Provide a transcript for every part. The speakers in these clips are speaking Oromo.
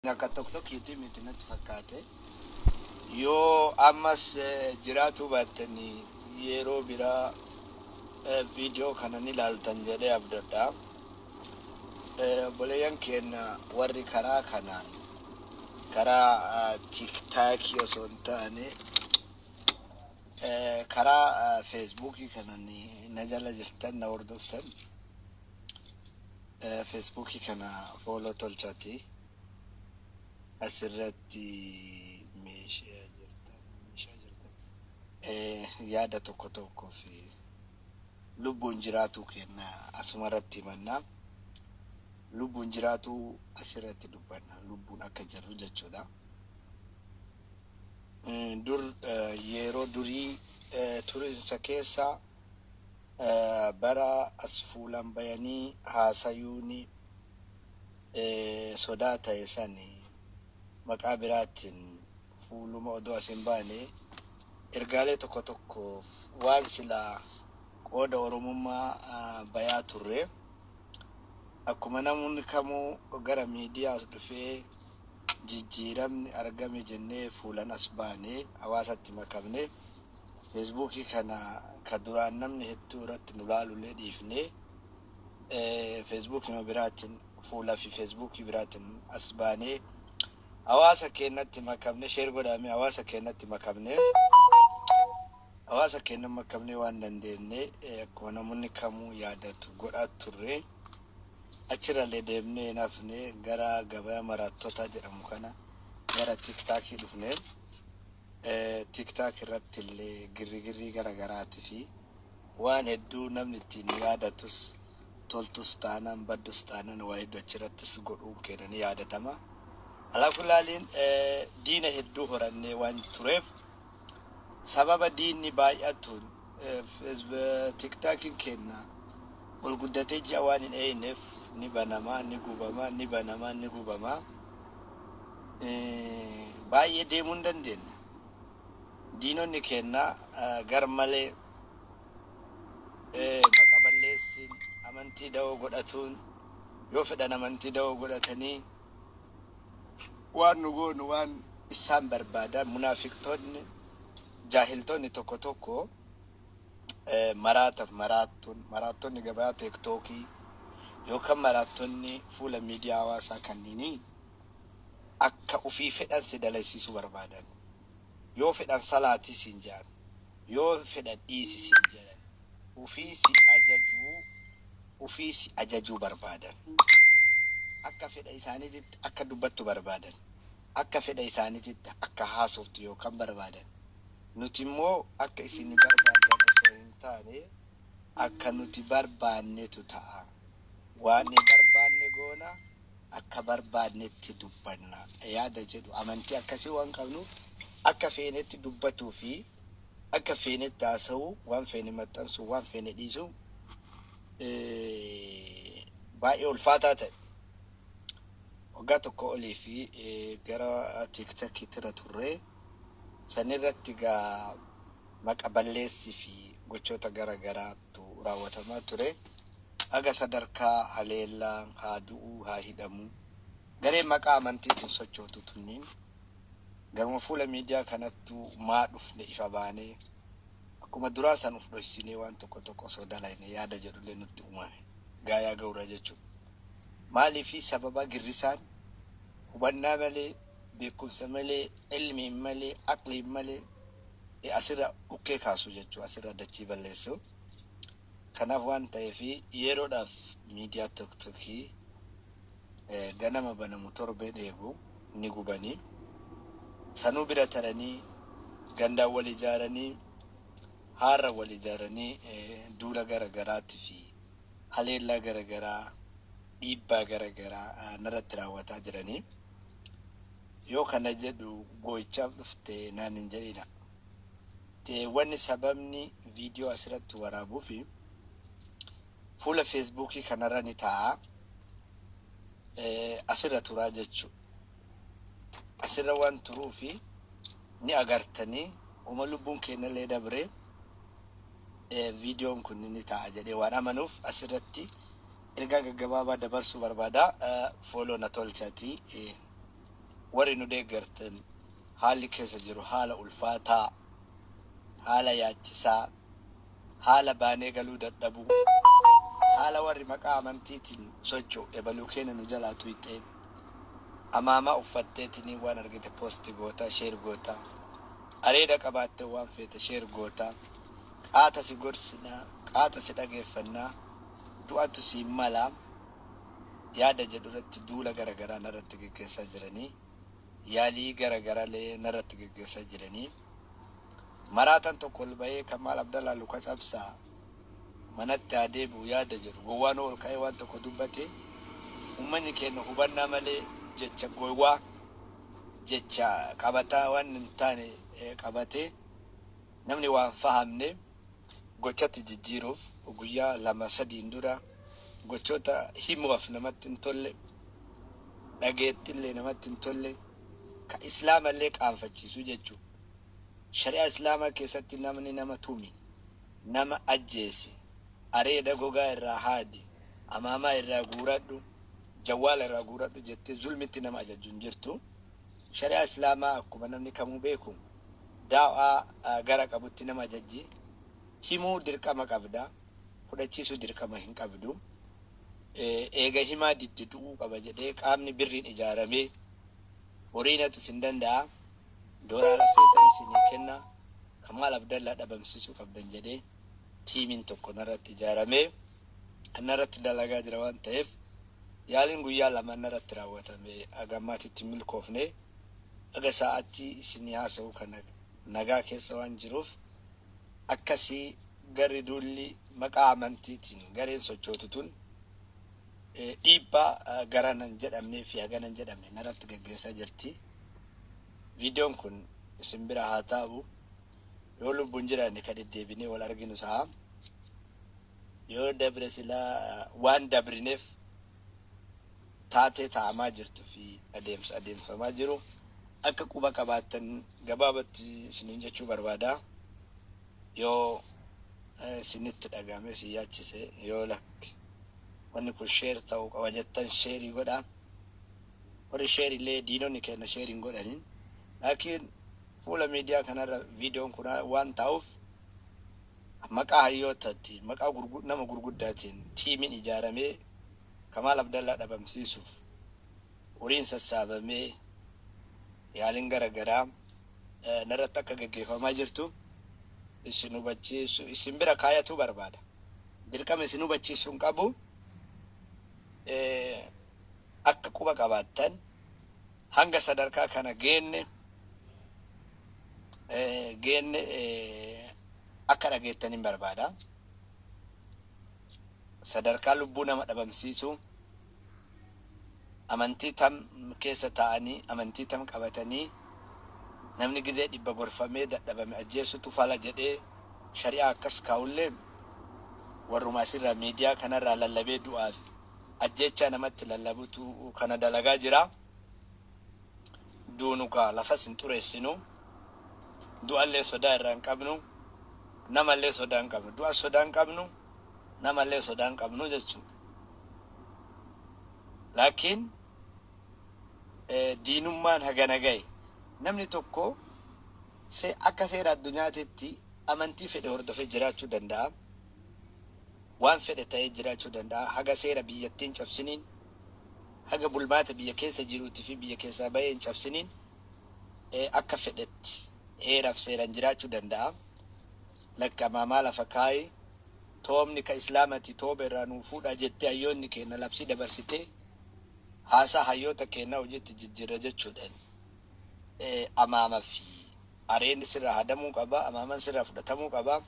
Nakatoktok kiti mitinat fakkaate yoo ammas jiraatu baattani yeroo biraa viidiyoo kana ni ilaaltan jedhee abdadha. Obboleeyyan keenya warri karaa kanaan karaa tiktaakii osoo hin taane karaa feesbuukii kanaan na jala jirtan na hordoftan feesbuukii kana fooloo tolchati. Asirratti meeshaa jirtan yaada tokko fi lubbuun jiraatu kenna asumarratti manna lubbuun jiraatu asirratti dubbanna lubbuun akka jirru jechuudha. Yeroo durii turinsa keessa bara as fuulan bayanii haasayuuni sodaa ta'e sanii maqaa biraatiin fuuluma odoo asin baane ergaalee tokko waan silaa qooda oromummaa bayaa turre akkuma namoonni kamuu gara miidiyaa dhufee jijjiiramni argame jennee fuulan as baane hawaasatti makamne feesbuukii kana ka duraan namni hedduu irratti nu laalullee dhiifne feesbuukii biraatiin fuula fi feesbuukii biraatiin as baane hawaasa keenyatti makamne sheer godhame hawaasa keenyatti makamne waan dandeenye akkuma namoonni kamuu yaadatu godhaa turre achirrallee deemnee nafne gara gabaa maraattota jedhamu kana gara tiktaakii dhufne tiktaak irratti illee girrigirrii garagaraati fi waan hedduu namni ittiin yaadatus toltus taanaan baddus taanaan waa hedduu achirrattis godhuun keenan yaadatama. Alakulaalin diina hedduu horannee waan tureef sababa diinni baay'atuun tiktaakiin kenna ol guddatee ji'a waan hin eeyneef ni banamaa ni gubamaa baay'ee deemuu hin dandeenya. Diinonni kenna gar malee maqaballeessiin amantii da'oo godhatuun yoo fedhan amantii da'oo godhatanii waan nu goonu waan isaan barbaadan munaafiqtoonni jaahiltoonni tokko maraattonni gabaa tiktookii yookaan maraattonni fuula miidiyaa hawaasaa kanneenii akka ufii fedhan si dalaysiisuu barbaadan yoo fedhan salaatii siin jedhan yoo fedhan dhiisi siin jedhan ufii si ajajuu barbaadan akka fedha isaaniitti akka dubbattu barbaadan akka fedha isaaniitti akka haasoftu yookaan barbaadan nuti immoo akka isin barbaadan osoo hin taane akka nuti barbaannetu ta'a waan barbaanne goona akka barbaannetti dubbanna yaada jedhu amantii akkasii waan qabnu akka feenetti dubbatuu fi akka feenetti haasa'u waan feene maxxansu waan feene dhiisu baay'ee ulfaataa ta'e. Waggaa tokko olii fi gara tiktaakii tira turre sanirratti gaa maqaballeessii fi gochoota garagaraatu raawwatamaa ture. Aga sadarkaa haleellaan haa du'uu haa hidhamu garee maqaa amantiitiin sochootu tunniin gama fuula miidiyaa kanattu maa dhufne ifa baanee akkuma duraa san uf dhoysinee waan tokko osoo dalayne yaada jedhullee nutti uumame gaayaa ga'uura jechuudha. Maaliifi sababa girrisaan hubannaa malee beekumsa malee ilmi malee aqli malee asirra ukkee kaasu jechuudha asirra dachii balleessu. Kanaaf waan ta'eef yeroodhaaf miidiyaa tiktookii ganama banamu torbee dheebu ni gubanii sanuu bira taranii gandaan wal ijaaranii haarra wal ijaaranii duula garagaraatti fi haleellaa garagaraa dhiibbaa garagaraa narratti raawwataa jiranii yoo kana jedhu goo'ichaaf dhufte naan hin jedhina. Wanni sababni viidiyoo asirratti waraabuu fi fuula feesbuukii kanarra ni ta'a asirra turaa jechuudha. Asirra waan turuu fi ni agartanii uma lubbuun keenyallee dabre viidiyoon kun ni ta'a jedhee waan amanuuf asirratti ergaa gaggabaabaa dabarsuu barbaada. Follow na tolchaatii. warri nu deeggartan haalli keessa jiru haala ulfaataa, haala yaachisaa, haala baanee galuu dadhabuu, haala warri maqaa amantiitiin socho'u ebaluu keenya nu jalaa tuyxeen amaamaa uffatteetiin waan argite poosti gootaa, sheer gootaa, areeda qabaattee waan feete sheer gootaa, qaata si gorsinaa, qaata si dhageeffannaa, du'atu si malaa yaada jedhu irratti duula garagaraa narratti geggeessaa jiranii, yaalii garagaraa narratti geggeessaa jiranii. Maraatan tokko ol bahee Kamaal Abdallaa Luka cabsaa manatti adeemu yaada jedhu gowwaan ol ka'ee waan tokko dubbate ummanni keenya hubannaa malee jecha gowwaa jecha qabataa waan hin taane qabatee namni waan fahamne gochatti jijjiiruuf guyyaa 2-3 dura gochoota himuuf namatti hin tolle, dhageettillee namatti hin tolle, ka islaamallee qaanfachiisu jechuudha. Shari'a islaamaa keessatti namni nama tumi, nama ajjeese, areeda gogaa irraa haadi, amaamaa irraa guuradhu, jawwaala irraa guuradhu jettee zulmitti nama ajajju hin jirtu. Shari'a islaamaa akkuma namni kamuu beeku daawaa gara qabutti nama ajajji, himuu dirqama qabda, fudhachiisuu dirqama hin qabdu. Eega himaa diddi du'uu qaba jedhee qaamni birriin ijaaramee horiinatu sin danda'a. Doolaara feetan isinii kenna Kamaal Abdallaa dhabamsiisuu qabdan jedhee tiimiin tokko narratti ijaaramee narratti dalagaa jira waan ta'eef yaaliin guyyaa 2 narratti raawwatame agammaatitti milkoofne aga sa'aatii isinii haasa'u kana nagaa keessa waan jiruuf akkasii garri duulli maqaa amantiitiin gareen sochootu tun dhiibbaa garanan jedhamnee fi haganan jedhamne narratti geggeessaa jirti. Videoon kun isin bira haa ta'u yoo lubbuun jiraanne ka deddeebinee wal arginu sa'a yoo dabre silaa waan dabrineef taatee taa'amaa jirtu fi adeemfamaa jiru akka quba qabaattan gabaabatti isiniin jechuu barbaada. Yoo isinitti dhagahame si yaachise yoo lakki wanni kun sheer ta'uu qaba jettan sheerii godhaa. Warri sheerillee diinonni keenya sheeriin godhaniin lakin fuula miidiyaa kanarra videoon kun waan ta'uuf maqaa hayyootatiin maqaa nama gurguddaatiin tiimiin ijaaramee Kamaal Abdallaa dhabamsiisuuf horiin sassaabamee yaaliin garagaraa narratti akka geggeeffamaa jirtu isin hubachiisu isin bira kaayatu barbaada. Dirqama isin hubachiisuu hin qabu. Akka quba qabaattan hanga sadarkaa kana geenne akka dhageettan hin barbaada. Sadarkaa lubbuu nama dhabamsiisu amantii tam keessa taa'anii amantii tam qabatanii namni gidee dhibba gorfamee dadhabame ajjeesutu fala jedhee shari'aa akkas kaa'ullee warrumaa asirraa miidiyaa kanarraa lallabee du'aaf ajjeechaa namatti lallabutu kana dalagaa jira. Duunuka lafas hin xureessinu, du'allee sodaa irraa hin qabnu, namallee sodaa hin qabnu, du'a sodaa hin qabnu, namallee sodaa hin qabnu jechuudha. Laakiin diinummaan hagana gahe namni tokko akka seera addunyaatitti amantii fedhe hordofee jiraachuu danda'a. Waan fedhe ta'ee jiraachuu danda'a. Haga seera biyyattiin cabsiniin, haga bulmaata biyya keessa jiruutii fi biyya keessaa bahee hin cabsiniin akka fedhetti heeraaf seeraan jiraachuu danda'a. Lakka amaamaa lafa kaayee toomni ka islaamati tooba irraa nuu fuudhaa jettee hayyoonni keenya labsii dabarsitee haasaa hayyoota keenyaa hojiitti jijjiirra jechuudhaan amaama fi areenni sirraa hadamuu qaba, amaaman sirraa fudhatamuu qaba,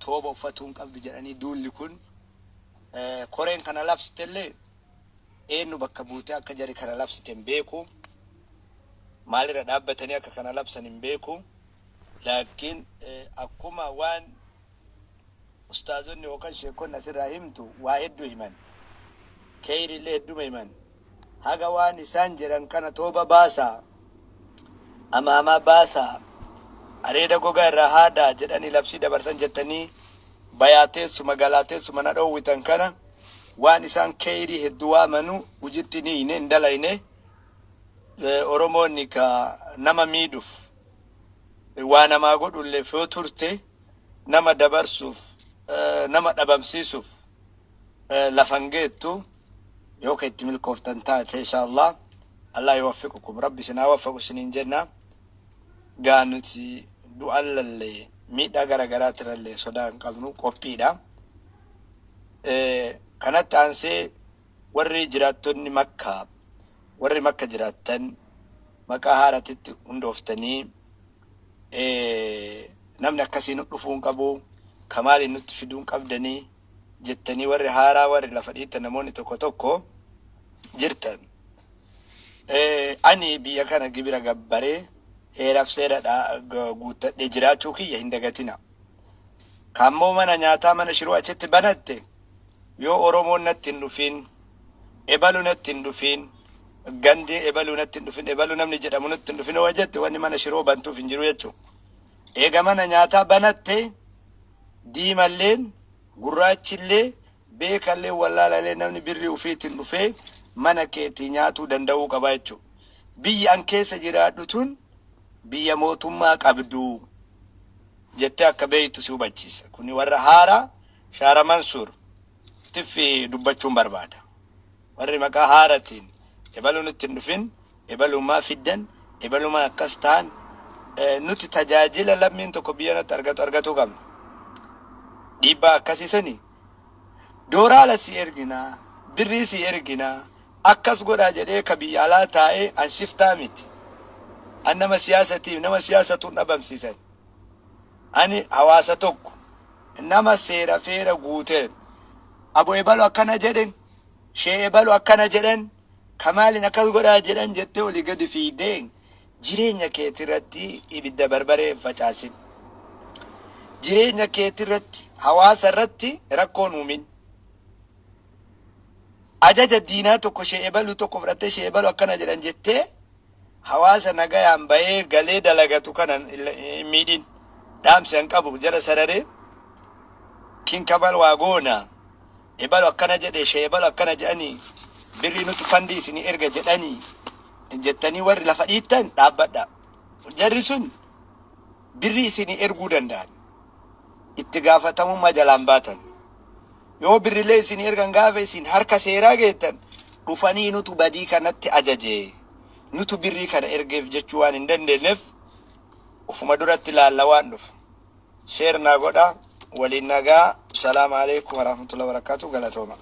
tooba uffatuu hin qabdu jedhanii duulli kun koreen kana labsitellee eenyu bakka buutee akka jari kana labsite hin beeku, maalirra dhaabbatanii akka kana labsan hin beeku. Laakiin akkuma waan ustaazonni yookaan sheekonni asirraa himtu waa hedduu himan, keeyrillee hedduma himan. Haga waan isaan jedhan kana tooba baasaa, amaamaa baasaa, areeda gogaa irraa haadaa jedhanii labsii dabarsan jettanii bayaateessu magaalaateessu mana dhoowwitan kana waan isaan keeyrii hedduu waamanu hojiitti ni hin dalayne Oromoonni ka nama miidhuuf waa namaa godhullee yoo turte nama dabarsuuf nama dhabamsiisuuf lafan geettu yoo ka itti milkooftan taate inshallah Allah yuwaffiqukum rabbi sinaa waffaqu siniin jenna gaa nuti du'allallee miidhaa garaagaraatirallee sodaa hin qabnu qophiidha kanatti aansee warri jiraattonni makka jiraattan maqaa haaratitti hundooftanii namni akkasii nu dhufuun qabu kamaali nutti fiduun qabdanii jettanii warri haaraa warri lafa dhiitta namoonni tokko tokko jirtan ani biyya kana gibira gabbaree eeraaf seeradha guuttadhee jiraachuu kiyya hin dagatina kammoo mana nyaataa mana shiroo achitti banatte yoo Oromoon natti hin dhufin ebalu natti hin dhufin gandi ebalu natti hin dhufin ebalu namni jedhamu natti hin dhufin wajjatti wanni mana shiroo bantuuf hin jiru jechuudha eega mana nyaataa banatte diimalleen gurraachillee beekallee wallaalallee namni birrii ufiitiin dhufee mana keetii nyaatuu danda'uu qaba jechuudha biyya an keessa jiraadhu tun biyya mootummaa qabdu jettee akka beeytu si hubachiisa kuni warra haaraa Shaara Mansuur tiffi dubbachuun barbaada warri maqaa haaratiin ebaluun itti hin dhufin ebalumaa fiddan ebalumaa akkas ta'an nuti tajaajila lammiin tokko biyya natti argatu qabna dhiibbaa akkasiisanii dooraala si erginaa birrii si erginaa akkas godhaa jedhee ka biyya alaa taa'ee an shiftaa miti an nama siyaasatiif nama siyaasatuun dhabamsiisan ani hawaasa tokko nama seera feera guuteen abo ebalu akkana jedhen shee ebalu akkana jedhen kamaalin akkas godhaa jedhan jettee olii gadi fiideen jireenya keetirratti ibidda barbaree facaasin jireenya keetirratti hawaasa irratti rakkoon uumin ajaja diinaa tokko shee ebalu tokko fudhattee shee ebalu akkana jedhan jettee hawaasa nagayaan bahee galee dalagatu kanan miidhin dhaamsi han qabu jara sararee kinkabal waa goona ebalu akkana jedhe shee ebalu akkana jedhanii birrii nuti fandii isinii erga jedhanii jettanii warri lafa dhiittan dhaabbadha jarri sun birrii isinii erguu danda'an itti gaafatamummaa jalaan baatan yoo birrilee isinii ergan gaafa isin harka seeraa geettan dhufanii nutu badii kanatti ajaje nutu birrii kana ergeef jechuu waan hin dandeenyeef ufuma duratti laalla waan dhufu sheer naa godha waliin nagaa salaamu alaykum warahmatullahi wabarakatuh galatooma